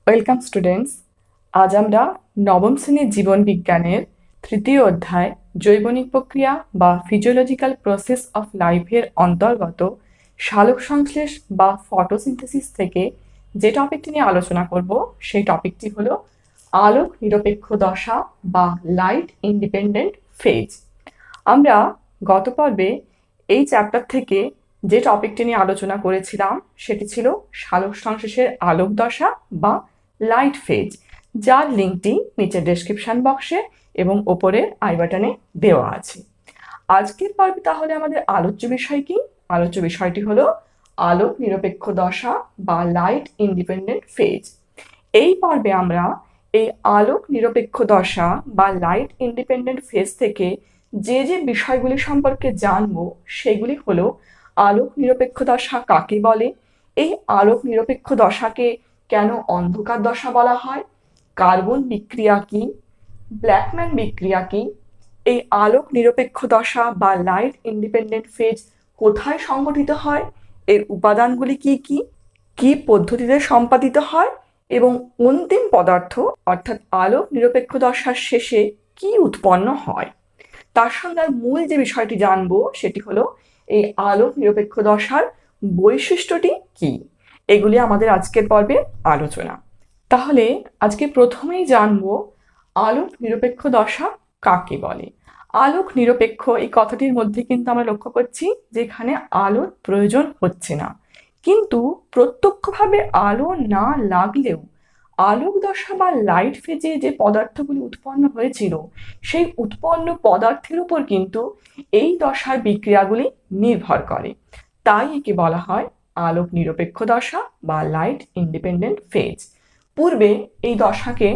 Welcome students. আজ আমরা নবম শ্রেণীর জীবন বিজ্ঞানের তৃতীয় অধ্যায় জৈবনিক প্রক্রিয়া বা ফিজিওলজিক্যাল প্রসেস অফ লাইফের অন্তর্গত সালোক সংশ্লেষ বা ফটোসিনথেসিস থেকে যে টপিকটি নিয়ে আলোচনা করব সেই টপিকটি হলো আলোক নিরপেক্ষ দশা বা লাইট ইন্ডিপেন্ডেন্ট ফেজ। আমরা গত পর্বে এই চ্যাপ্টার থেকে যে টপিকটি নিয়ে আলোচনা করেছিলাম সেটি ছিল সালোক সংশ্লেষের আলোক দশা বা লাইট ফেজ, যার লিঙ্কটি নিচে ডেসক্রিপশন বক্সে এবং ওপরের আই বাটনে দেওয়া আছে। আজকের পর্বে তাহলে আমাদের আলোচ্য বিষয় কি? আলোচ্য বিষয়টি হলো আলোক নিরপেক্ষ দশা বা লাইট ইন্ডিপেন্ডেন্ট ফেজ। এই পর্বে আমরা এই আলোক নিরপেক্ষ দশা বা লাইট ইন্ডিপেন্ডেন্ট ফেজ থেকে যে যে বিষয়গুলি সম্পর্কে জানবো সেগুলি হলো আলোক নিরপেক্ষ দশা কাকে বলে, এই আলোক নিরপেক্ষ দশাকে কেন অন্ধকার দশা বলা হয়, কার্বন বিক্রিয়া কি, ব্ল্যাকম্যান বিক্রিয়া কি, এই আলোক নিরপেক্ষ দশা বা লাইট ইন্ডিপেন্ডেন্ট ফেজ কোথায় সংঘটিত হয়, এর উপাদানগুলি কি কি, কি পদ্ধতিতে সম্পাদিত হয় এবং অন্তিম পদার্থ অর্থাৎ আলোক নিরপেক্ষ দশার শেষে কি উৎপন্ন হয়। তার সঙ্গে মূল যে বিষয়টি জানবো সেটি হলো এই আলোক নিরপেক্ষ দশার বৈশিষ্ট্যটি কি। এগুলি আমাদের আজকের পর্বে আলোচনা। তাহলে আজকে প্রথমেই জানবো আলোক নিরপেক্ষ দশা কাকে বলে। আলোক নিরপেক্ষ এই কথাটির মধ্যে কিন্তু আমরা লক্ষ্য করছি যে এখানে আলোর প্রয়োজন হচ্ছে না, কিন্তু প্রত্যক্ষভাবে আলো না লাগলেও আলোক দশা বা লাইট ফেজে যে পদার্থগুলি উৎপন্ন হয়েছিল সেই উৎপন্ন পদার্থের উপর কিন্তু এই দশার বিক্রিয়াগুলি নির্ভর করে, তাই একে বলা হয় আলোক নিরপেক্ষ দশা বা লাইট ইন্ডিপেন্ডেন্ট ফেজ। পূর্বে এই দশাকে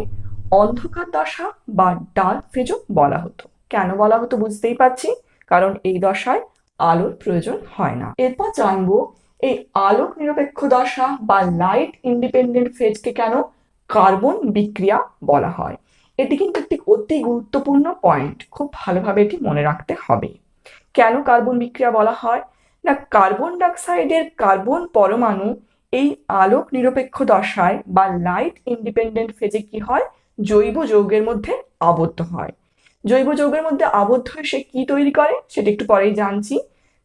অন্ধকার দশা বা ডার্ক ফেজও বলা হতো। কেন বলা হতো বুঝতেই পারছি, কারণ এই দশায় আলোর প্রয়োজন হয় না। এরপর জানবো এই আলোক নিরপেক্ষ দশা বা লাইট ইন্ডিপেন্ডেন্ট ফেজকে কেন কার্বন বিক্রিয়া বলা হয়। এটি কিন্তু একটি অতি গুরুত্বপূর্ণ পয়েন্ট, খুব ভালোভাবে এটি মনে রাখতে হবে। কেন কার্বন বিক্রিয়া বলা হয় না, কার্বন ডাইঅক্সাইডের কার্বন পরমাণু এই আলোক নিরপেক্ষ দশায় বা লাইট ইন্ডিপেন্ডেন্ট ফেজে কি হয়, জৈব যৌগের মধ্যে আবদ্ধ হয়। জৈব যৌগের মধ্যে আবদ্ধ হয়ে সে কি তৈরি করে সেটা একটু পরেই জানছি।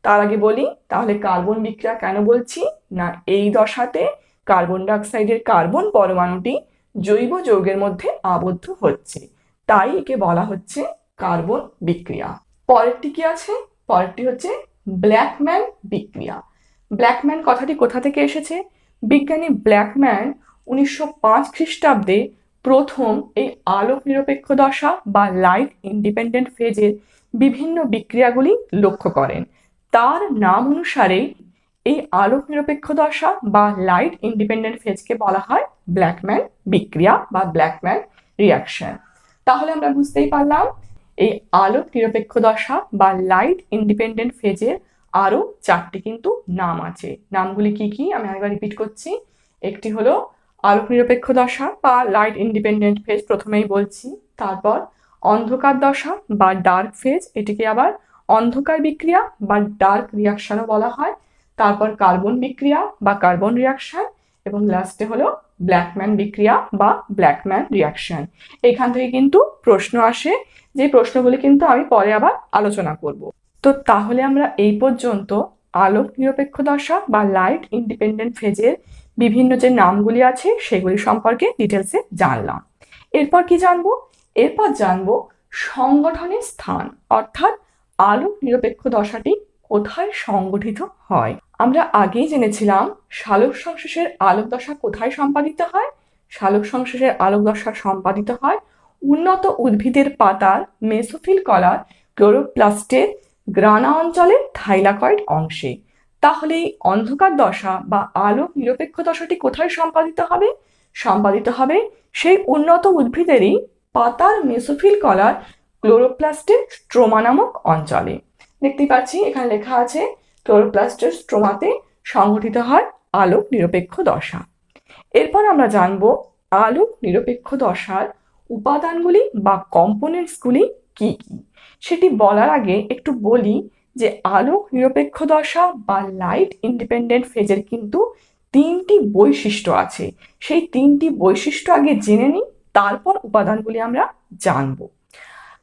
তার আগে বলি তাহলে কার্বন বিক্রিয়া কেন বলছি না, এই দশাতে কার্বন ডাইঅক্সাইডের কার্বন পরমাণুটি জৈব যৌগের মধ্যে আবদ্ধ হচ্ছে, তাই একে বলা হচ্ছে কার্বন বিক্রিয়া। পরেরটি কি আছে? পরেরটি হচ্ছে ব্ল্যাকম্যান বিক্রিয়া। ব্ল্যাকম্যান কথাটি কোথা থেকে এসেছে? বিজ্ঞানী ব্ল্যাকম্যান 1905 খ্রিস্টাব্দে প্রথম এই আলোক নিরপেক্ষ দশা বা লাইট ইন্ডিপেন্ডেন্ট ফেজের বিভিন্ন বিক্রিয়াগুলি লক্ষ্য করেন। তার নাম অনুসারে এই আলোক নিরপেক্ষ দশা বা লাইট ইন্ডিপেন্ডেন্ট ফেজকে বলা হয় ব্ল্যাকম্যান বিক্রিয়া বা ব্ল্যাকম্যান রিয়াকশন। তাহলে আমরা বুঝতেই পারলাম এই আলোক নিরপেক্ষ দশা বা লাইট ইন্ডিপেন্ডেন্ট ফেজের আরো চারটি কিন্তু নাম আছে। নামগুলি কি কি আমি আরেকবার রিপিট করছি। একটি হলো আলোক নিরপেক্ষ দশা বা লাইট ইন্ডিপেন্ডেন্ট ফেজ, প্রথমেই বলছি। তারপর অন্ধকার দশা বা ডার্ক ফেজ, এটিকে আবার অন্ধকার বিক্রিয়া বা ডার্ক রিয়াকশনও বলা হয়। তারপর কার্বন বিক্রিয়া বা কার্বন রিয়াকশন, এবং লাস্টে হলো ব্ল্যাকম্যান বিক্রিয়া বা ব্ল্যাকম্যান রিয়াকশন। এখান থেকে কিন্তু প্রশ্ন আসে, যে প্রশ্নগুলি কিন্তু আমি পরে আবার আলোচনা করব। তো তাহলে আমরা এই পর্যন্ত আলোক নিরপেক্ষ দশা বা লাইট ইন্ডিপেন্ডেন্ট ফেজের বিভিন্ন যে নামগুলি আছে সেগুলি সম্পর্কে ডিটেলসে জানলাম। এরপর কি জানবো? এরপর জানবো সংগঠনের স্থান, অর্থাৎ আলোক নিরপেক্ষ দশাটি কোথায় সংগঠিত হয়। আমরা আগেই জেনেছিলাম সালোক সংশ্লেষের আলোক দশা কোথায় সম্পাদিত হয়। সালোক সংশ্লেষের আলোক দশা সম্পাদিত হয় উন্নত উদ্ভিদের পাতার মেসোফিল কলার ক্লোরোপ্লাস্টের গ্রানা অঞ্চলের থাইলাকয়েড অংশে। তাহলে এই অন্ধকার দশা বা আলোক নিরপেক্ষ দশাটি কোথায় সম্পাদিত হবে? সম্পাদিত হবে সেই উন্নত উদ্ভিদেরই পাতার মেসোফিল কলার ক্লোরোপ্লাস্টের স্ট্রোমা নামক অঞ্চলে। দেখতেই পাচ্ছি এখানে লেখা আছে ক্লোরোপ্লাস্টের স্ট্রোমাতে সংঘটিত হয় আলোক নিরপেক্ষ দশা। এরপর আমরা জানবো আলোক নিরপেক্ষ দশার উপাদানগুলি বা কম্পোনেন্টসগুলি কি কি। সেটি বলার আগে একটু বলি যে আলোক নিরপেক্ষ দশা বা লাইট ইন্ডিপেন্ডেন্ট ফেজের কিন্তু তিনটি বৈশিষ্ট্য আছে, সেই তিনটি বৈশিষ্ট্য আগে জেনে নিই, তারপর উপাদানগুলি আমরা জানব।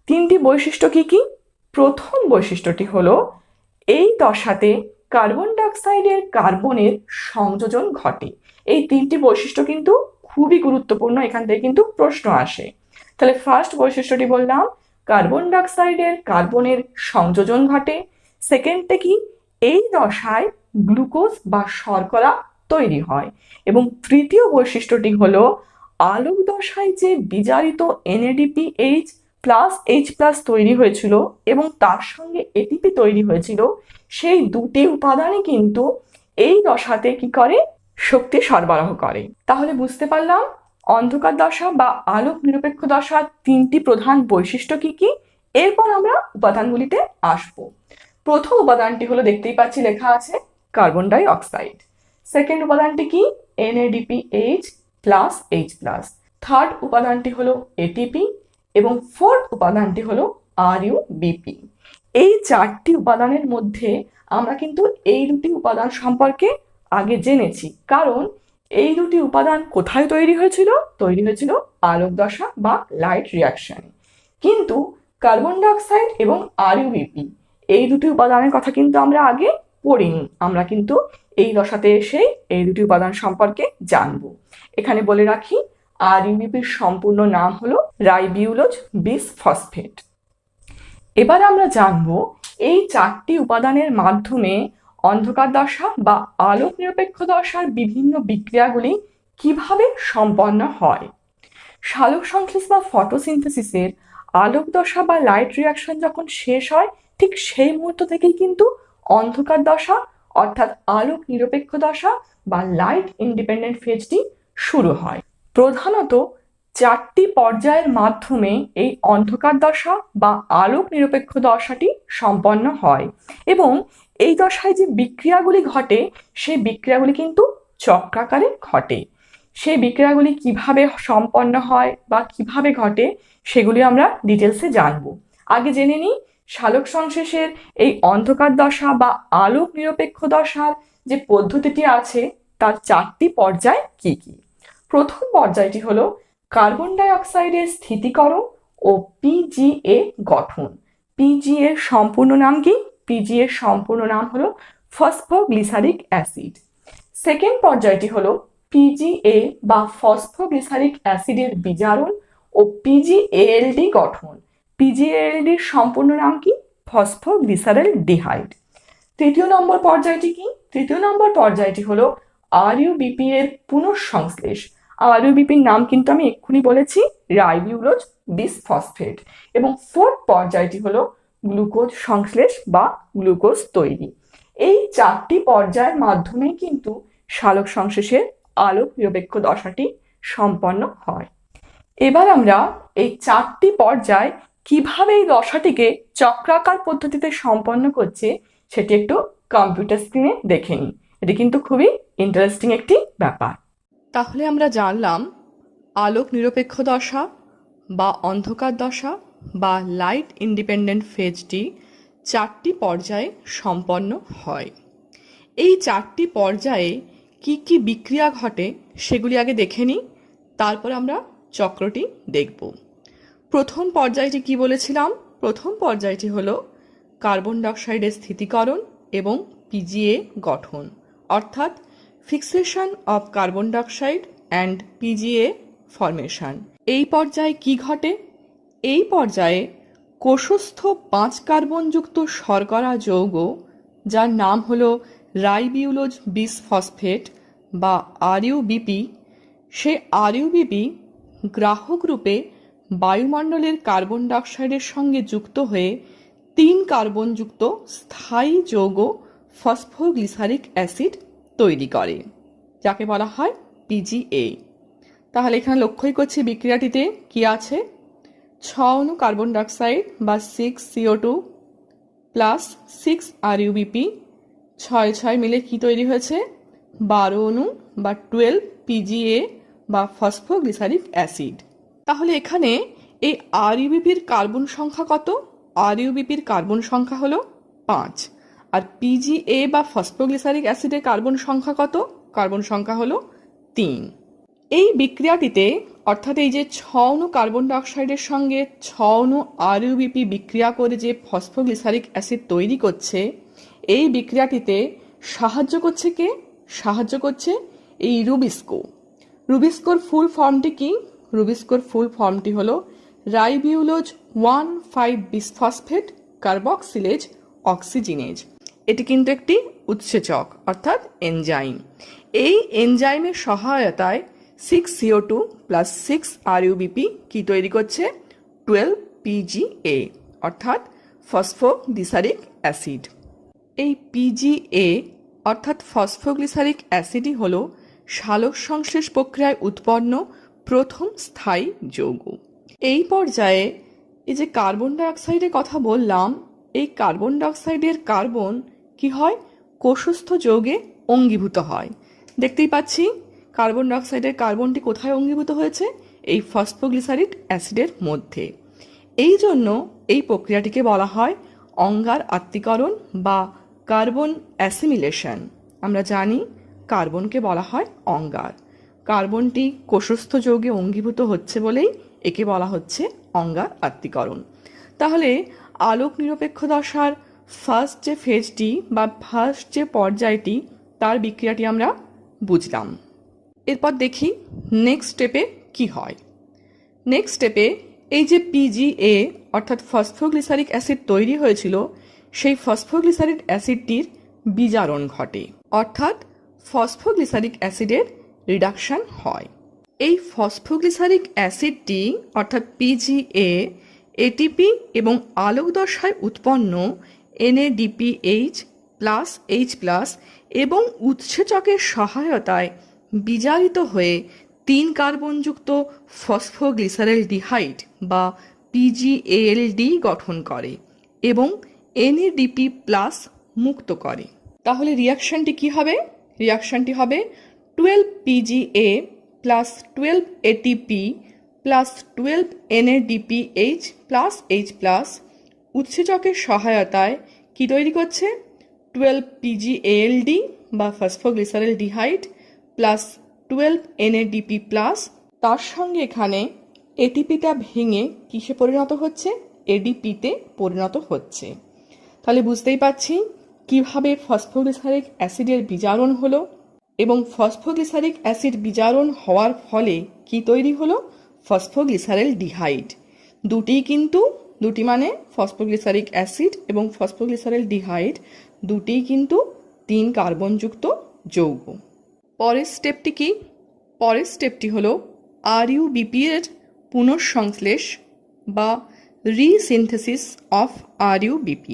তিনটি বৈশিষ্ট্য কি কি? প্রথম বৈশিষ্ট্যটি হলো এই দশাতে কার্বন ডাইঅক্সাইডের কার্বনের সংযোজন ঘটে। এই তিনটি বৈশিষ্ট্য কিন্তু খুবই গুরুত্বপূর্ণ, এখান থেকে কিন্তু প্রশ্ন আসে। তাহলে ফার্স্ট বৈশিষ্ট্যটি বললাম, কার্বন ডাইঅক্সাইডের কার্বনের সংযোজন ঘটে। সেকেন্ডটা কি? এই দশায় গ্লুকোজ বা শর্করা তৈরি হয়। এবং তৃতীয় বৈশিষ্ট্যটি হলো আলোক দশায় যে বিজারিত NADPH প্লাস H প্লাস তৈরি হয়েছিল এবং তার সঙ্গে ATP তৈরি হয়েছিল, সেই দুটি উপাদানই কিন্তু এই দশাতে কি করে? শক্তি সরবরাহ করে। তাহলে বুঝতে পারলাম অন্ধকার দশা বা আলোক নিরপেক্ষ দশার তিনটি প্রধান বৈশিষ্ট্য কি কি। এরপর আমরা উপাদানগুলিতে আসব। প্রথম উপাদানটি হলো, দেখতেই পাচ্ছি লেখা আছে কার্বন ডাই অক্সাইড। সেকেন্ড উপাদানটি কি? NADPH plus H plus. Third উপাদানটি হলো ATP এবং ফোর্থ উপাদানটি হলো RUBP। এই চারটি উপাদানের মধ্যে আমরা কিন্তু এই দুটি উপাদান সম্পর্কে আগে জেনেছি, কারণ এই দুটি উপাদান কোথায় তৈরি হয়েছিল? তৈরি হয়েছিল আলোক দশা বা লাইট রিয়াকশনে। কিন্তু কার্বন ডাইঅক্সাইড এবং RUBP এই দুটি উপাদানের কথা কিন্তু আমরা আগে পড়িনি, আমরা কিন্তু এই দশাতে এসেই এই দুটি উপাদান সম্পর্কে জানবো। এখানে বলে রাখি, RUBPর সম্পূর্ণ নাম হলো রাইবিউলোজ বিসফসফেট। এবার আমরা জানবো এই চারটি উপাদানের মাধ্যমে অন্ধকার দশা বা আলোক নিরপেক্ষ দশার বিভিন্ন বিক্রিয়াগুলি কিভাবে সম্পন্ন হয়। সালোক সংশ্লেষ বা ফটোসিনথেসিসের আলোক দশা বা লাইট রিয়াকশন যখন শেষ হয়, ঠিক সেই মুহূর্ত থেকেই কিন্তু অন্ধকার দশা অর্থাৎ আলোক নিরপেক্ষ দশা বা লাইট ইন্ডিপেন্ডেন্ট ফেজটি শুরু হয়। প্রধানত চারটি পর্যায়ের মাধ্যমে এই অন্ধকার দশা বা আলোক নিরপেক্ষ দশাটি সম্পন্ন হয় এবং এই দশায় যে বিক্রিয়াগুলি ঘটে সেই বিক্রিয়াগুলি কিন্তু চক্রাকারে ঘটে। সেই বিক্রিয়াগুলি কিভাবে সম্পন্ন হয় বা কিভাবে ঘটে সেগুলি আমরা ডিটেলসে জানবো। আগে জেনে নিই সালোক সংশ্লেষের এই অন্ধকার দশা বা আলোক নিরপেক্ষ দশার যে পদ্ধতিটি আছে তার চারটি পর্যায় কি কি। প্রথম পর্যায়টি হলো কার্বন ডাই অক্সাইডের স্থিতিকরণ ও PGA গঠন। PGA এর সম্পূর্ণ নাম কি? PGA এর সম্পূর্ণ নাম হলো ফসফোগ্লিসারিক অ্যাসিড। সেকেন্ড পর্যায়টি হলো PGA বা ফসফোগ্লিসারিক অ্যাসিডের বিজারণ ও PGALD গঠন। PGALD এর সম্পূর্ণ নাম কি? ফসফোগ্লিসারেল ডিহাইড। তৃতীয় নম্বর পর্যায়টি কি? তৃতীয় নম্বর পর্যায়টি হলো RUBP এর পুনঃসংশ্লেষ। RUBP নাম কিন্তু আমি এক্ষুনি বলেছি, রাইবিউলোজ বিসফসফেট। এবং ফোর্থ পর্যায়টি হলো গ্লুকোজ সংশ্লেষ বা গ্লুকোজ তৈরি। এই চারটি পর্যায়ের মাধ্যমে কিন্তু সালোক সংশ্লেষের আলোক নিরপেক্ষ দশাটি সম্পন্ন হয়। এবার আমরা এই চারটি পর্যায় কিভাবে এই দশাটিকে চক্রাকার পদ্ধতিতে সম্পন্ন করছে সেটি একটু কম্পিউটার স্ক্রিনে দেখে নিই। এটি কিন্তু খুবই ইন্টারেস্টিং একটি ব্যাপার। তাহলে আমরা জানলাম আলোক নিরপেক্ষ দশা বা অন্ধকার দশা বা লাইট ইন্ডিপেন্ডেন্ট ফেজটি চারটি পর্যায়ে সম্পন্ন হয়। এই চারটি পর্যায়ে কি কি বিক্রিয়া ঘটে সেগুলি আগে দেখে নিই, তারপর আমরা চক্রটি দেখব। প্রথম পর্যায়টি কি বলেছিলাম? প্রথম পর্যায়টি হলো কার্বন ডাইঅক্সাইডের স্থিতিকরণ এবং PGA গঠন, অর্থাৎ fixation of carbon dioxide and PGA formation. এই পর্যায়ে কি ঘটে? এই পর্যায়ে কোষস্থ 5 কার্বনযুক্ত শর্করা যৌগ, যার নাম হলো রাইবিউলোজ বিসফসফেট বা RUBP, সে RUBP গ্রাহক রূপে বায়ুমণ্ডলের কার্বন ডাইঅক্সাইডের সঙ্গে যুক্ত হয়ে 3 কার্বনযুক্ত স্থায়ী যৌগ ফসফোগ্লিসারিক অ্যাসিড তৈরি করে, যাকে বলা হয় PGA। তাহলে এখানে লক্ষ্যই করছি বিক্রিয়াটিতে কি আছে, 6 অণু কার্বন ডাইঅক্সাইড বা 6CO2 প্লাস 6 RUBP, 6 মিলে কি তৈরি হয়েছে? 12 অণু বা 12 PGA বা ফসফোগ্লিসারিক অ্যাসিড। তাহলে এখানে এই RUBPর কার্বন সংখ্যা কত? RUBPর কার্বন সংখ্যা হলো 5। আর PGA বা ফসফোগ্লিসারিক অ্যাসিডের কার্বন সংখ্যা কত? কার্বন সংখ্যা হলো 3। এই বিক্রিয়াটিতে অর্থাৎ এই যে 6 অণু কার্বন ডাইঅক্সাইডের সঙ্গে 6 অণু আরইউবিপি বিক্রিয়া করে যে ফসফোগ্লিসারিক অ্যাসিড তৈরি করছে, এই বিক্রিয়াটিতে সাহায্য করছে কে? সাহায্য করছে এই রুবিস্কো। রুবিস্কোর ফুল ফর্মটি কি? রুবিস্কোর ফুল ফর্মটি হলো রাইবিউলোজ 1,5 বিসফসফেট কার্বক্সিলেজ অক্সিজিনেজ। এটি কিন্তু একটি উৎসেচক অর্থাৎ এনজাইম। এই এনজাইমের সহায়তায় 6CO2 প্লাস 6 RUBP কি তৈরি করছে? 12 PGA অর্থাৎ ফসফোগ্লিসারিক অ্যাসিড। এই PGA অর্থাৎ ফসফোগ্লিসারিক অ্যাসিডই হল সালোক সংশ্লেষ প্রক্রিয়ায় উৎপন্ন প্রথম স্থায়ী যৌগ। এই পর্যায়ে এই যে কার্বন ডাইঅক্সাইডের কথা বললাম, এই কার্বন ডাইঅক্সাইডের কার্বন কি হয়? কোষস্থ যৌগে অঙ্গীভূত হয়। দেখতেই পাচ্ছি কার্বন ডাইঅক্সাইডের কার্বনটি কোথায় অঙ্গীভূত হয়েছে? এই ফসফোগ্লিসারিক অ্যাসিডের মধ্যে। এই জন্য এই প্রক্রিয়াটিকে বলা হয় অঙ্গার আত্তীকরণ বা কার্বন অ্যাসিমিলেশন। আমরা জানি কার্বনকে বলা হয় অঙ্গার। কার্বনটি কোষস্থ যৌগে অঙ্গীভূত হচ্ছে বলেই একে বলা হচ্ছে অঙ্গার আত্তীকরণ। তাহলে আলোক নিরপেক্ষ দশার ফার্স্ট যে ফেজটি বা ফার্স্ট যে পর্যায়টি, তার বিক্রিয়াটি আমরা বুঝলাম। এরপর দেখি নেক্সট স্টেপে কি হয়। নেক্সট স্টেপে এই যে PGA অর্থাৎ ফসফোগ্লিসারিক অ্যাসিড তৈরি হয়েছিল, সেই ফসফোগ্লিসারিক অ্যাসিডটির বিজারণ ঘটে, অর্থাৎ ফসফোগ্লিসারিক অ্যাসিডের রিডাকশন হয়। এই ফসফোগ্লিসারিক অ্যাসিডটি অর্থাৎ PGA এটিপি এবং আলোক দশায় উৎপন্ন NADPH প্লাস H প্লাস এবং উৎসেচকের সহায়তায় বিজারিত হয়ে 3 কার্বনযুক্ত ফসফোগ্লিসারেলডিহাইড বা PGALD গঠন করে এবং NADP প্লাস মুক্ত করে। তাহলে রিয়াকশনটি কি হবে? রিয়াকশনটি হবে 12 PGA plus 12 ATP plus 12 NADPH plus H plus উৎসেচকের সহায়তায় কি তৈরি করছে? 12 PGALD বা ফসফোগ্লিসারেলডিহাইড প্লাস 12 NADP প্লাস, তার সঙ্গে এখানে এটিপিটা ভেঙে কিসে পরিণত হচ্ছে? ADPতে পরিণত হচ্ছে। তাহলে বুঝতেই পাচ্ছি কিভাবে ফসফোগ্লিসারিক অ্যাসিডের বিজারণ হলো এবং ফসফোগ্লিসারিক অ্যাসিড বিজারণ হওয়ার ফলে কি তৈরি হলো? ফসফোগ্লিসারেলডিহাইড। দুটি মানে ফসফোগ্লিসারিক অ্যাসিড এবং ফসফোগ্লিসারেলডিহাইড দুটিই কিন্তু 3 কার্বনযুক্ত যৌগ। পরের স্টেপটি কি? পরের স্টেপটি হলো RUBP এর পুনঃসংশ্লেষ বা রিসিনথেসিস অফ RUBP।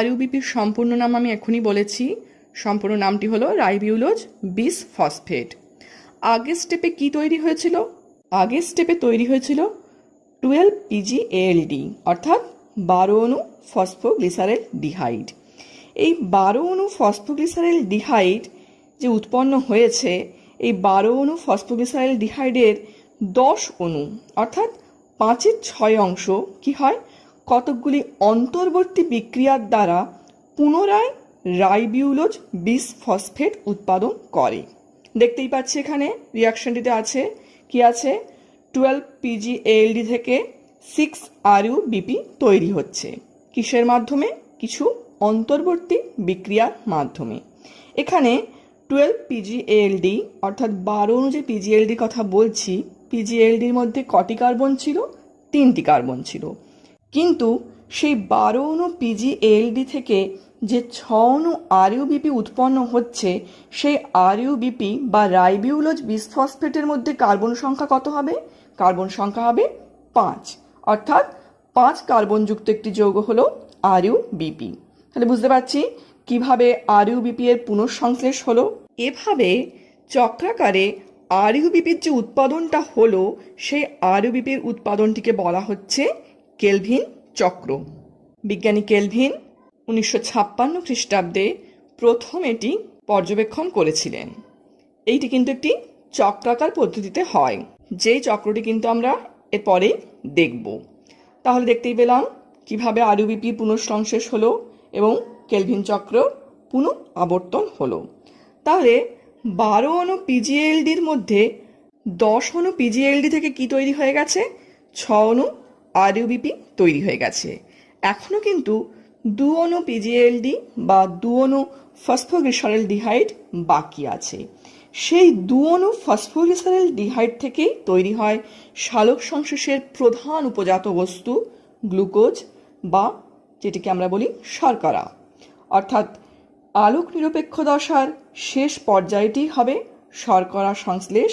RUBPর সম্পূর্ণ নাম আমি এখনই বলেছি, সম্পূর্ণ নামটি হলো রাইবিউলোজ বিসফসফেট। আগের স্টেপে কি তৈরি হয়েছিল? আগের স্টেপে তৈরি হয়েছিল 12 PGALD অর্থাৎ 12 অণু ফসফোগ্লিসারেলডিহাইড। এই 12 অণু ফসফোগ্লিসারেলডিহাইড যে উৎপন্ন হয়েছে, এই 12 অণু ফসফোগ্লিসারেলডিহাইডের 10 অণু অর্থাৎ 5-এর 6 অংশ কি হয়? কতকগুলি অন্তর্বর্তী বিক্রিয়ার দ্বারা পুনরায় রাইবিউলোজ বিসফসফেট উৎপাদন করে। দেখতেই পাচ্ছি এখানে রিয়াকশনটিতে আছে কি আছে? 12 PGALD থেকে 6 RUBP তৈরি হচ্ছে। কিসের মাধ্যমে? কিছু অন্তর্বর্তী বিক্রিয়ার মাধ্যমে। এখানে 12 PGALD অর্থাৎ 12 অণু যে PGALD কথা বলছি, PGALDর মধ্যে কটি কার্বন ছিল? 3টি কার্বন ছিল। কিন্তু সেই 12 অণু PGALD থেকে যে 6 অণু RUBP উৎপন্ন হচ্ছে, সেই RUBP বা রাইবিউলোজ বিসফসফেটের মধ্যে কার্বন সংখ্যা কত হবে? কার্বন সংখ্যা হবে 5, অর্থাৎ 5 কার্বনযুক্ত একটি যৌগ হলো RUBP। তাহলে বুঝতে পারছি কিভাবে RUBP এর পুনঃসংশ্লেষ হলো। এভাবে চক্রাকারে RUBPর যে উৎপাদনটা হলো, সেই RUBPর উৎপাদনটিকে বলা হচ্ছে কেলভিন চক্র। বিজ্ঞানী কেলভিন 1956 খ্রিস্টাব্দে প্রথম এটি পর্যবেক্ষণ করেছিলেন। এইটি কিন্তু একটি চক্রাকার পদ্ধতিতে হয়, যেই চক্রটি কিন্তু আমরা এরপরে দেখব। তাহলে দেখতেই পেলাম কিভাবে RUBP পুনঃসংশ্লেষ হলো এবং কেলভিন চক্র পুনঃ আবর্তন হলো। তাহলে 12 অণু পিজিএলডির মধ্যে 10 অণু পিজিএলডি থেকে কি তৈরি হয়ে গেছে? 6 অণু আরইউবিপি তৈরি হয়ে গেছে। এখনও কিন্তু 2 অণু পিজিএলডি বা 2 অণু ফসফোগ্লিসারলডিহাইড বাকি আছে। সেই 2 অণু ফসফোগ্লিসারলডিহাইড থেকেই তৈরি হয় সালোক সংশ্লেষের প্রধান উপজাত বস্তু গ্লুকোজ বা যেটিকে আমরা বলি শর্করা। অর্থাৎ আলোক নিরপেক্ষ দশার শেষ পর্যায়টি হবে শর্করা সংশ্লেষ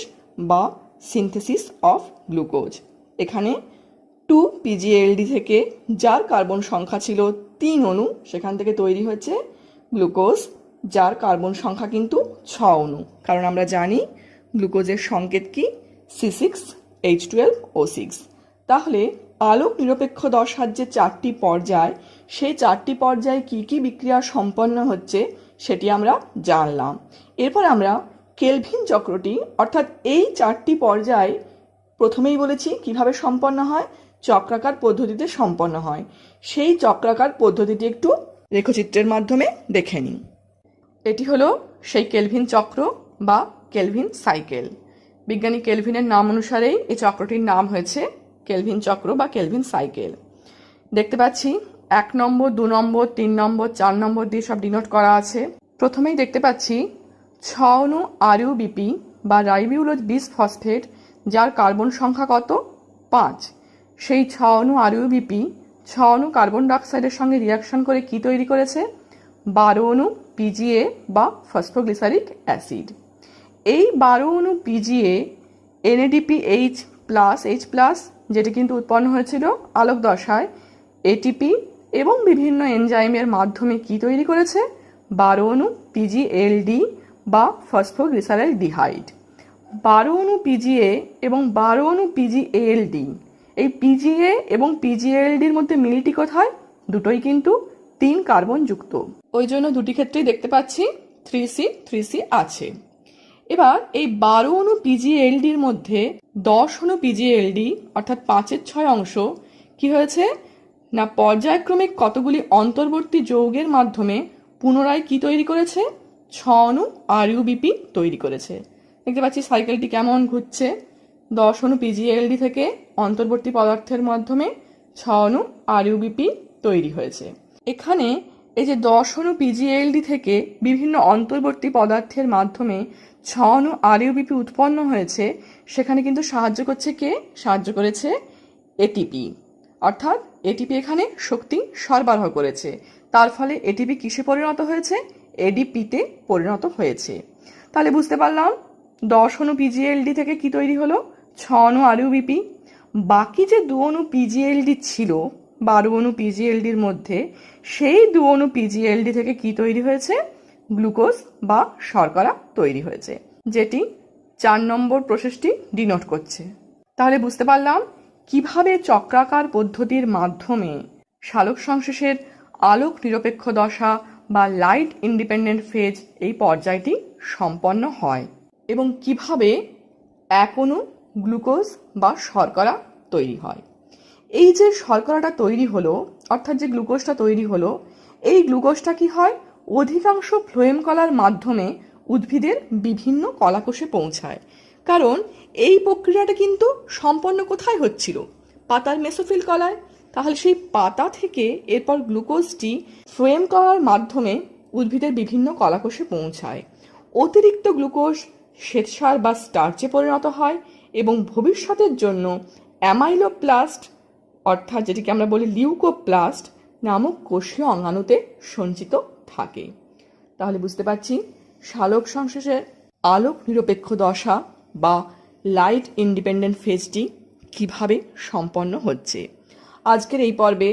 বা সিনথেসিস অফ গ্লুকোজ। এখানে 2 পিজিএলডি থেকে যার কার্বন সংখ্যা ছিল 3 অণু, সেখান থেকে তৈরি হয়েছে গ্লুকোজ যার কার্বন সংখ্যা কিন্তু 6 অণু, কারণ আমরা জানি গ্লুকোজের সংকেত কি? C6H12O6। তাহলে আলোক নিরপেক্ষ দশার যে 4টি পর্যায়, সেই 4টি পর্যায়ে কি কি বিক্রিয়া সম্পন্ন হচ্ছে সেটি আমরা জানলাম। এরপর আমরা কেলভিন চক্রটি, অর্থাৎ এই 4টি পর্যায় প্রথমেই বলেছি কিভাবে সম্পন্ন হয়, চক্রাকার পদ্ধতিতে সম্পন্ন হয়। সেই চক্রাকার পদ্ধতিটি একটু রেখচিত্রের মাধ্যমে দেখে নিই। এটি হলো সেই কেলভিন চক্র বা কেলভিন সাইকেল। বিজ্ঞানী কেলভিনের নাম অনুসারেই এই চক্রটির নাম হয়েছে কেলভিন চক্র বা কেলভিন সাইকেল। দেখতে পাচ্ছি 1 নম্বর, 2 নম্বর, 3 নম্বর, 4 নম্বর দিয়ে সব ডিনোট করা আছে। প্রথমেই দেখতে পাচ্ছি 6 অণু আরইউবিপি বা রাইবিউলোজ বিসফসফেট, যার কার্বন সংখ্যা কত? 5। সেই 6 অণু আরইউবিপি 6 অণু কার্বন ডাইঅক্সাইডের সঙ্গে রিয়াকশন করে কি তৈরি করেছে? 12 অণু পিজিএ বা ফসফোগ্লিসারিক অ্যাসিড। এই 12 অণু PGA NADPH plus H plus, যেটি কিন্তু উৎপন্ন হয়েছিল আলোক দশায়, এটিপি এবং বিভিন্ন এনজাইমের মাধ্যমে কি তৈরি করেছে? 12 অণু পিজিএলডি বা ফসফোগ্লিসারলডিহাইড। 12 অণু পিজিএ এবং 12 অণু পিজিএলডি, এই পিজিএ এবং পিজিএলডির মধ্যে মিলটি কোথায়? দুটোই কিন্তু 3 কার্বন যুক্ত, ওই জন্য দুটি ক্ষেত্রেই দেখতে পাচ্ছি 3C আছে। এবার এই 12 অণু পিজিএলডির মধ্যে 10 অণু পিজিএলডি অর্থাৎ 5-এর 6 অংশ কি হয়েছে না পর্যায়ক্রমিক কতগুলি অন্তর্বর্তী যৌগের মাধ্যমে পুনরায় কি তৈরি করেছে? 6 অণু আরইউবিপি তৈরি করেছে। দেখতে পাচ্ছি সাইকেলটি কেমন ঘুরছে। 10 অণু পিজিএলডি থেকে অন্তর্বর্তী পদার্থের মাধ্যমে 6 অণু আরইউবিপি তৈরি হয়েছে। এখানে এই যে 10 অণু পিজিএলডি থেকে বিভিন্ন অন্তর্বর্তী পদার্থের মাধ্যমে 6 অণু আরইউবিপি উৎপন্ন হয়েছে, সেখানে কিন্তু সাহায্য করছে কে? সাহায্য করেছে এটিপি। অর্থাৎ এটিপি এখানে শক্তি সরবরাহ করেছে, তার ফলে এটিপি কিসে পরিণত হয়েছে? এডিপিতে পরিণত হয়েছে। তাহলে বুঝতে পারলাম 10 অণু পিজিএলডি থেকে কি তৈরি হলো? 6 অণু আরইউবিপি। বাকি যে 2 অণু পিজিএলডি ছিল 12 অণু পিজিএলডির মধ্যে, সেই 2 অণু পিজিএলডি থেকে কি তৈরি হয়েছে? গ্লুকোজ বা শর্করা তৈরি হয়েছে, যেটি 4 নম্বর প্রসেসটি ডিনোট করছে। তাহলে বুঝতে পারলাম কিভাবে চক্রাকার পদ্ধতির মাধ্যমে সালোক সংশ্লেষের আলোক নিরপেক্ষ দশা বা লাইট ইন্ডিপেন্ডেন্ট ফেজ এই পর্যায়টি সম্পন্ন হয় এবং কিভাবে এক অণু গ্লুকোজ বা শর্করা তৈরি হয়। এই যে শর্করাটা তৈরি হলো, অর্থাৎ যে গ্লুকোজটা তৈরি হলো, এই গ্লুকোজটা কি হয়? অধিকাংশ ফ্লোয়েম কলার মাধ্যমে উদ্ভিদের বিভিন্ন কলাকোষে পৌঁছায়। কারণ এই প্রক্রিয়াটা কিন্তু সম্পন্ন কোথায় হচ্ছিল? পাতার মেসোফিল কলায়। তাহলে সেই পাতা থেকে এরপর গ্লুকোজটি ফ্লোয়েম কলার মাধ্যমে উদ্ভিদের বিভিন্ন কলাকোষে পৌঁছায়। অতিরিক্ত গ্লুকোজ শ্বেতসার বা স্টার্চে পরিণত হয় এবং ভবিষ্যতের জন্য অ্যামাইলোপ্লাস্ট, অর্থাৎ যেটিকে আমরা বলি লিউকোপ্লাস্ট নামক কোষীয় অঙ্গাণুতে সঞ্চিত থাকে। তাহলে বুঝতে পারছি সালোক সংশ্লেষের আলোক নিরপেক্ষ দশা বা লাইট ইন্ডিপেন্ডেন্ট ফেজটি কিভাবে সম্পন্ন হচ্ছে। আজকের এই পর্বে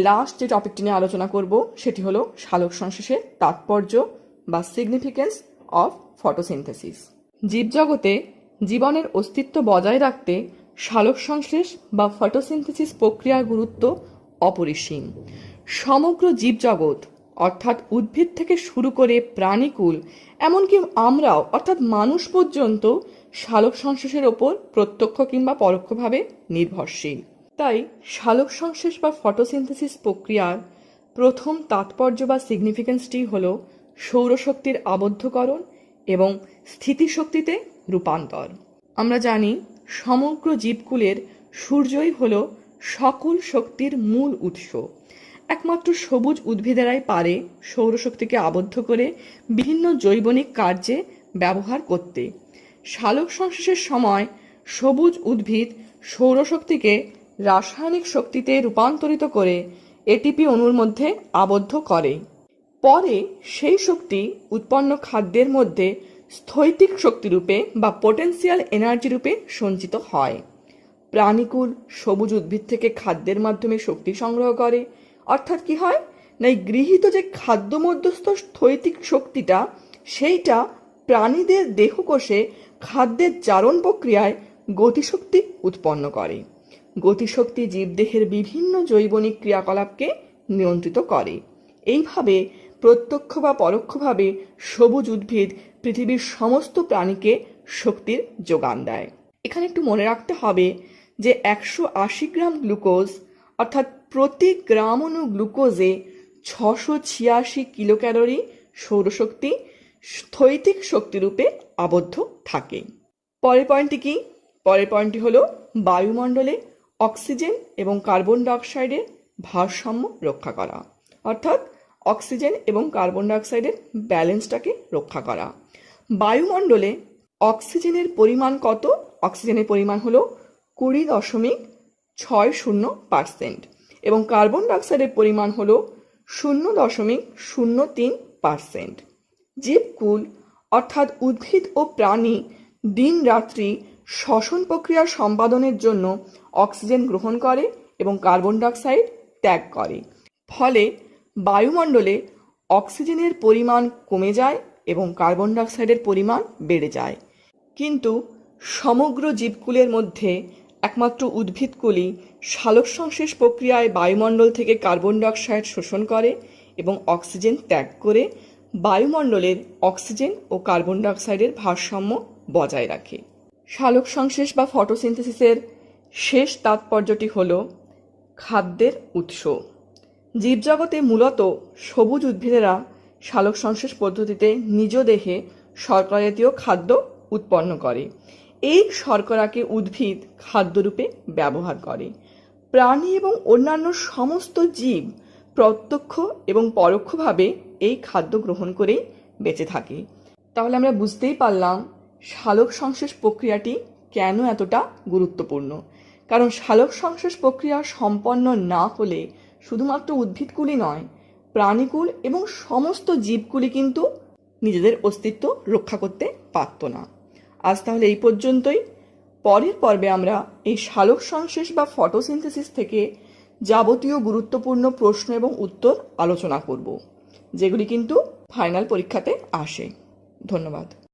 লাস্ট যে টপিকটি নিয়ে আলোচনা করব সেটি হলো সালোক সংশ্লেষের তাৎপর্য বা সিগনিফিকেন্স অফ ফটোসিনথেসিস। জীবজগতে জীবনের অস্তিত্ব বজায় রাখতে সালোক সংশ্লেষ বা ফটোসিনথেসিস প্রক্রিয়ার গুরুত্ব অপরিসীম। সমগ্র জীবজগৎ অর্থাৎ উদ্ভিদ থেকে শুরু করে প্রাণীকুল, এমনকি আমরাও অর্থাৎ মানুষ পর্যন্ত সালোক সংশ্লেষের ওপর প্রত্যক্ষ কিংবা পরোক্ষভাবে নির্ভরশীল। তাই সালোক সংশ্লেষ বা ফটোসিনথেসিস প্রক্রিয়ার প্রথম তাৎপর্য বা সিগনিফিকেন্সটি হল সৌরশক্তির আবদ্ধকরণ এবং স্থিতিশক্তিতে রূপান্তর। আমরা জানি সমগ্র জীবকুলের সূর্যই হল সকল শক্তির মূল উৎস। একমাত্র সবুজ উদ্ভিদেরাই পারে সৌরশক্তিকে আবদ্ধ করে বিভিন্ন জৈবনিক কার্যে ব্যবহার করতে। সালোক সংশ্লেষের সময় সবুজ উদ্ভিদ সৌরশক্তিকে রাসায়নিক শক্তিতে রূপান্তরিত করে এটিপি অণুর মধ্যে আবদ্ধ করে। পরে সেই শক্তি উৎপন্ন খাদ্যের মধ্যে স্থৈতিক শক্তিরূপে বা পোটেনশিয়াল এনার্জি রূপে সঞ্চিত হয়। প্রাণীকুল সবুজ উদ্ভিদ থেকে খাদ্যের মাধ্যমে শক্তি সংগ্রহ করে, অর্থাৎ কি হয় না, এই গৃহীত যে খাদ্য মধ্যস্থ স্থৈতিক শক্তিটা সেইটা প্রাণীদের দেহকোষে খাদ্যের জারণ প্রক্রিয়ায় গতিশক্তি উৎপন্ন করে। গতিশক্তি জীবদেহের বিভিন্ন জৈবনিক ক্রিয়াকলাপকে নিয়ন্ত্রিত করে। এইভাবে প্রত্যক্ষ বা পরোক্ষভাবে সবুজ উদ্ভিদ পৃথিবীর সমস্ত প্রাণীকে শক্তির যোগান দেয়। এখানে একটু মনে রাখতে হবে যে 180 গ্রাম গ্লুকোজ অর্থাৎ প্রতি গ্রাম অণু গ্লুকোজে 686 কিলোক্যালোরি সৌরশক্তি স্থৈতিক শক্তিরূপে আবদ্ধ থাকে। পরের পয়েন্টটি কি? পরের পয়েন্টটি হলো বায়ুমণ্ডলে অক্সিজেন এবং কার্বন ডাইঅক্সাইডের ভারসাম্য রক্ষা করা, অর্থাৎ অক্সিজেন এবং কার্বন ডাইঅক্সাইডের ব্যালেন্সটাকে রক্ষা করা। বায়ুমণ্ডলে অক্সিজেনের পরিমাণ কত? অক্সিজেনের পরিমাণ হলো 20.60% এবং কার্বন ডাইঅক্সাইডের পরিমাণ হলো 0.03%। জীবকুল অর্থাৎ উদ্ভিদ ও প্রাণী দিন রাত্রি শ্বসন প্রক্রিয়া সম্পাদনের জন্য অক্সিজেন গ্রহণ করে এবং কার্বন ডাইঅক্সাইড ত্যাগ করে। ফলে বায়ুমণ্ডলে অক্সিজেনের পরিমাণ কমে যায় এবং কার্বন ডাইঅক্সাইডের পরিমাণ বেড়ে যায়। কিন্তু সমগ্র জীবকুলের মধ্যে একমাত্র উদ্ভিদকুলই সালোক সংশ্লেষ প্রক্রিয়ায় বায়ুমণ্ডল থেকে কার্বন ডাইঅক্সাইড শোষণ করে এবং অক্সিজেন ত্যাগ করে বায়ুমণ্ডলের অক্সিজেন ও কার্বন ডাইঅক্সাইডের ভারসাম্য বজায় রাখে। সালোক সংশ্লেষ বা ফটোসিনথেসিসের শেষ তাৎপর্যটি হল খাদ্যের উৎস। জীবজগতে মূলত সবুজ উদ্ভিদেরা সালোক সংশ্লেষ পদ্ধতিতে নিজ দেহে শর্করা জাতীয় খাদ্য উৎপন্ন করে। এই শর্করাকে উদ্ভিদ খাদ্যরূপে ব্যবহার করে। প্রাণী এবং অন্যান্য সমস্ত জীব প্রত্যক্ষ এবং পরোক্ষভাবে এই খাদ্য গ্রহণ করেই বেঁচে থাকে। তাহলে আমরা বুঝতেই পারলাম সালোক সংশ্লেষ প্রক্রিয়াটি কেন এতটা গুরুত্বপূর্ণ। কারণ সালোক সংশ্লেষ প্রক্রিয়া সম্পন্ন না হলে শুধুমাত্র উদ্ভিদকুলই নয়, প্রাণীকুল এবং সমস্ত জীবকুলই কিন্তু নিজেদের অস্তিত্ব রক্ষা করতে পারত না। আজ তাহলে এই পর্যন্তই। পরের পর্বে আমরা এই সালোক সংশ্লেষ বা ফটোসিনথেসিস থেকে যাবতীয় গুরুত্বপূর্ণ প্রশ্ন এবং উত্তর আলোচনা করব, যেগুলি কিন্তু ফাইনাল পরীক্ষাতে আসে। ধন্যবাদ।